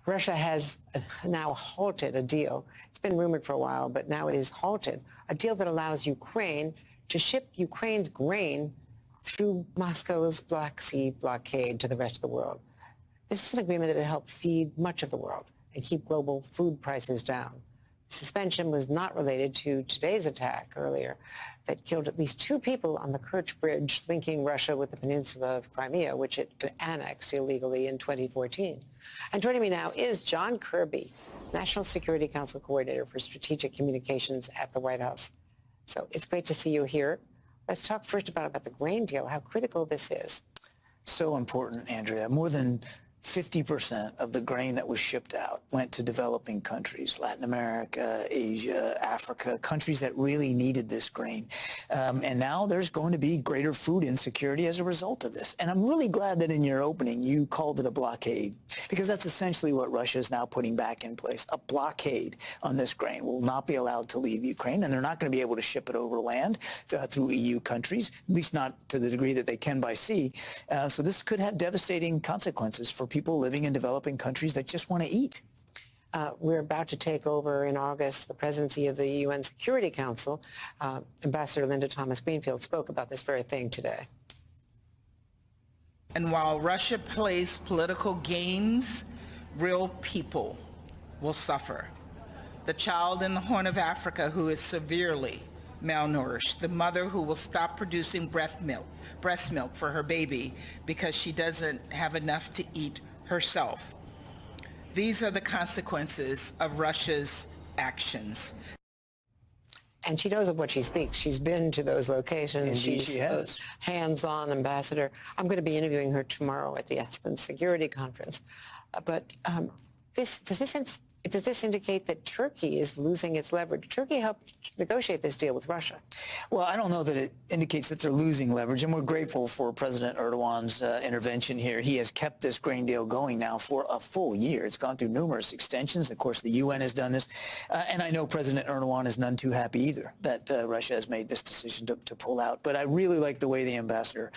Russia has now halted a deal. It's been rumored for a while, but now it is halted. A deal that allows Ukraine to ship Ukraine's grain through Moscow's Black Sea blockade to the rest of the world. This is an agreement that will help feed much of the world and keep global food prices down. The suspension was not related to today's attack earlier that killed at least 2 people on the Kerch Bridge linking Russia with the peninsula of Crimea, which it annexed illegally in 2014. And joining me now is John Kirby, National Security Council Coordinator for Strategic Communications at the White House. So it's great to see you here. Let's talk first about the grain deal, how critical this is. So important, Andrea. More than 50% of the grain that was shipped out went to developing countries, Latin America, Asia, Africa, countries that really needed this grain. And now there's going to be greater food insecurity as a result of this. And I'm really glad that in your opening you called it a blockade, because that's essentially what Russia is now putting back in place. A blockade on this grain will not be allowed to leave Ukraine, and they're not going to be able to ship it over land through EU countries, at least not to the degree that they can by sea. So this could have devastating consequences for people living in developing countries that just want to eat. We're about to take over in August the presidency of the UN Security Council. Ambassador Linda Thomas-Greenfield spoke about this very thing today. And while Russia plays political games, real people will suffer. The child in the Horn of Africa who is severely malnourished, the mother who will stop producing breast milk for her baby because she doesn't have enough to eat herself. These are the consequences of Russia's actions. And she knows of what she speaks. She's been to those locations. Indeed, She's she has. Hands-on ambassador. I'm going to be interviewing her tomorrow at the Aspen Security Conference. Does this indicate that Turkey is losing its leverage? Turkey helped negotiate this deal with Russia. Well, I don't know that it indicates that they're losing leverage, and we're grateful for President Erdogan's intervention here. He has kept this grain deal going now for a full year. It's gone through numerous extensions. Of course, the UN has done this, and I know President Erdogan is none too happy either that Russia has made this decision to pull out. But I really like the way the ambassador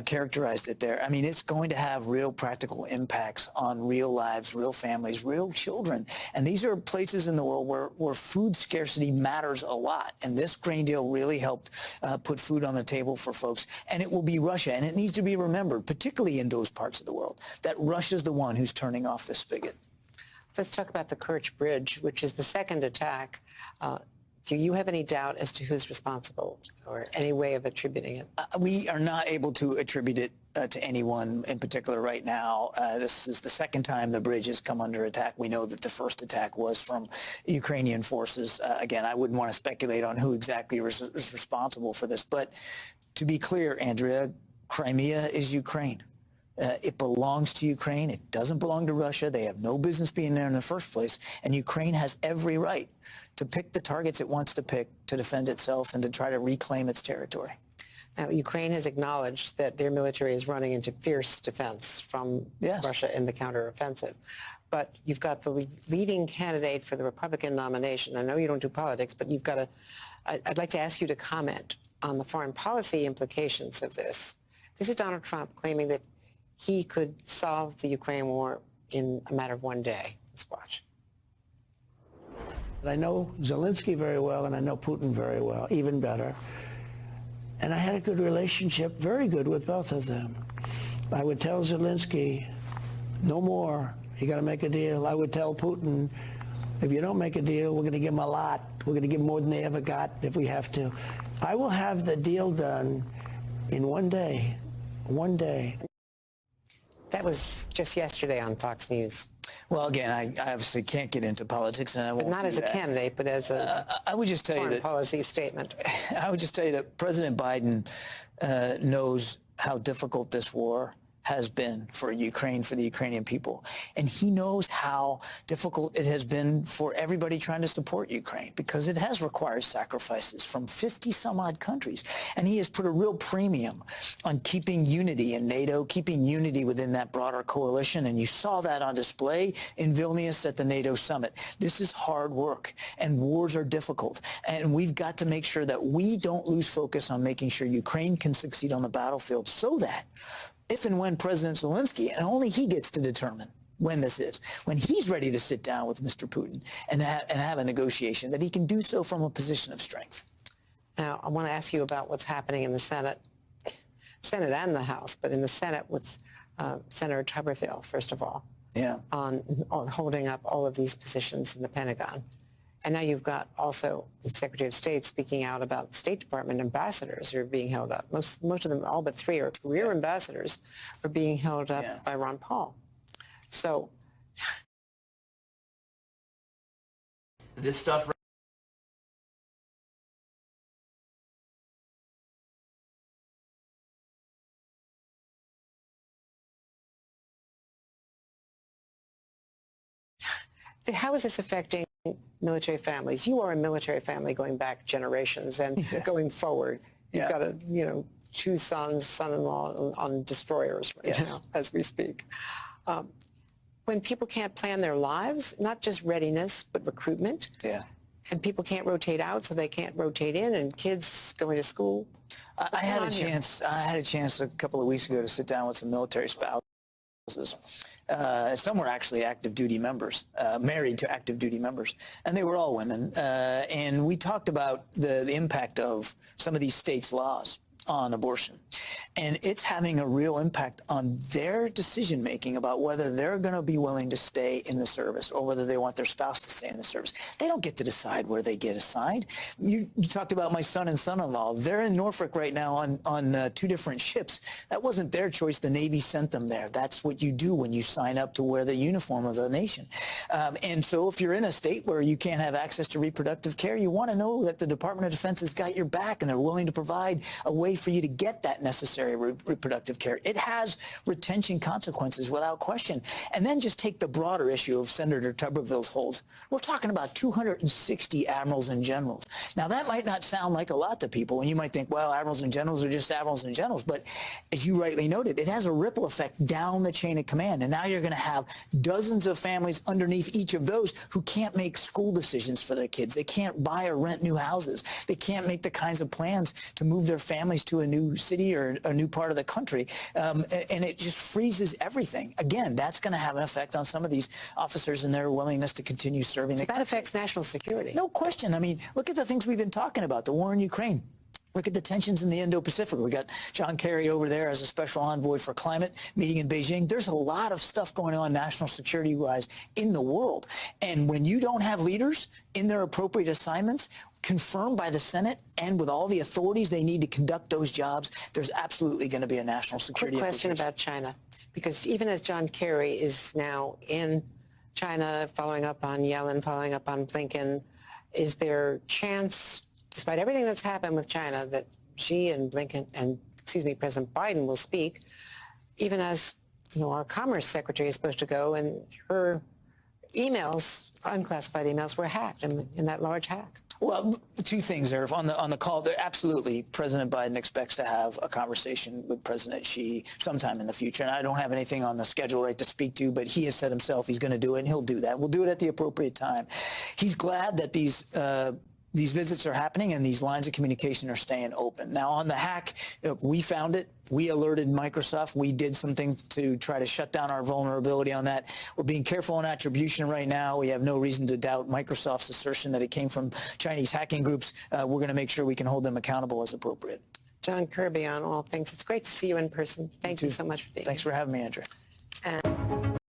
characterized it there. I mean, it's going to have real practical impacts on real lives, real families, real children. And these are places in the world where food scarcity matters a lot. And this grain deal really helped put food on the table for folks. And it will be Russia. And it needs to be remembered, particularly in those parts of the world, that Russia's the one who's turning off the spigot. Let's talk about the Kerch Bridge, which is the second attack. Do you have any doubt as to who's responsible or any way of attributing it? We are not able to attribute it to anyone in particular right now. This is the second time the bridge has come under attack. We know that the first attack was from Ukrainian forces. Again, I wouldn't want to speculate on who exactly is responsible for this. But to be clear, Andrea, Crimea is Ukraine. It belongs to Ukraine. It doesn't belong to Russia. They have no business being there in the first place. And Ukraine has every right to pick the targets it wants to pick to defend itself and to try to reclaim its territory. Now, Ukraine has acknowledged that their military is running into fierce defense from Russia in the counteroffensive. But you've got the leading candidate for the Republican nomination. I know you don't do politics, but you've got to, I'd like to ask you to comment on the foreign policy implications of this. This is Donald Trump claiming that he could solve the Ukraine war in a matter of one day. Let's watch. I know Zelensky very well, and I know Putin very well, even better. And I had a good relationship, very good with both of them. I would tell Zelensky, no more. You got to make a deal. I would tell Putin, if you don't make a deal, we're going to give them a lot. We're going to give them more than they ever got if we have to. I will have the deal done in one day. One day. That was just yesterday on Fox News. Well, again, I obviously can't get into politics, and I won't. But not as a candidate, but as a I would just tell you that policy statement. I would just tell you that President Biden knows how difficult this war has been for Ukraine, for the Ukrainian people. And he knows how difficult it has been for everybody trying to support Ukraine, because it has required sacrifices from 50 some odd countries. And he has put a real premium on keeping unity in NATO, keeping unity within that broader coalition. And you saw that on display in Vilnius at the NATO summit. This is hard work, and wars are difficult. And we've got to make sure that we don't lose focus on making sure Ukraine can succeed on the battlefield, so that if and when President Zelensky, and only he gets to determine when this is, when he's ready to sit down with Mr. Putin and have a negotiation, that he can do so from a position of strength. Now, I want to ask you about what's happening in the Senate and the House, but in the Senate with Senator Tuberville, first of all, on holding up all of these positions in the Pentagon. And now you've got also the Secretary of State speaking out about State Department ambassadors who are being held up. Most of them, all but 3 are career ambassadors, are being held up by Ron Paul. So this stuff how is this affecting military families? You are a military family going back generations and going forward. You've got 2 sons, son-in-law on destroyers right now as we speak. When people can't plan their lives, not just readiness, but recruitment, and people can't rotate out, so they can't rotate in, and kids going to school. I had a chance a couple of weeks ago to sit down with some military spouses. Some were actually active duty members, married to active duty members, and they were all women. And we talked about the impact of some of these states' laws on abortion. And it's having a real impact on their decision-making about whether they're going to be willing to stay in the service or whether they want their spouse to stay in the service. They don't get to decide where they get assigned. You talked about my son and son-in-law. They're in Norfolk right now on 2 different ships. That wasn't their choice. The Navy sent them there. That's what you do when you sign up to wear the uniform of the nation. And so if you're in a state where you can't have access to reproductive care, you want to know that the Department of Defense has got your back and they're willing to provide a way for you to get that necessary reproductive care. It has retention consequences without question. And then just take the broader issue of Senator Tuberville's holds. We're talking about 260 admirals and generals. Now, that might not sound like a lot to people, and you might think, well, admirals and generals are just admirals and generals. But as you rightly noted, it has a ripple effect down the chain of command. And now you're going to have dozens of families underneath each of those who can't make school decisions for their kids. They can't buy or rent new houses. They can't make the kinds of plans to move their families to a new city or a new part of the country, and it just freezes everything. Again, that's going to have an effect on some of these officers and their willingness to continue serving. So that affects national security. No question. I mean, look at the things we've been talking about, the war in Ukraine. Look at the tensions in the Indo-Pacific. We got John Kerry over there as a special envoy for climate, meeting in Beijing. There's a lot of stuff going on national security-wise in the world. And when you don't have leaders in their appropriate assignments, confirmed by the Senate and with all the authorities they need to conduct those jobs, there's absolutely going to be a national security Quick question about China, because even as John Kerry is now in China, following up on Yellen, following up on Blinken, is there chance, despite everything that's happened with China, that Xi and Blinken and, President Biden will speak, even as, our Commerce Secretary is supposed to go and her emails, unclassified emails, were hacked in that large hack? Well, 2 things there. On the call, absolutely, President Biden expects to have a conversation with President Xi sometime in the future. And I don't have anything on the schedule to speak to, but he has said himself he's going to do it, and he'll do that. We'll do it at the appropriate time. He's glad that these visits are happening and these lines of communication are staying open. Now, on the hack, we found it. We alerted Microsoft. We did some things to try to shut down our vulnerability on that. We're being careful on attribution right now. We have no reason to doubt Microsoft's assertion that it came from Chinese hacking groups. We're going to make sure we can hold them accountable as appropriate. John Kirby on All Things. It's great to see you in person. Thank you so much for being here. Thanks for having me, Andrea.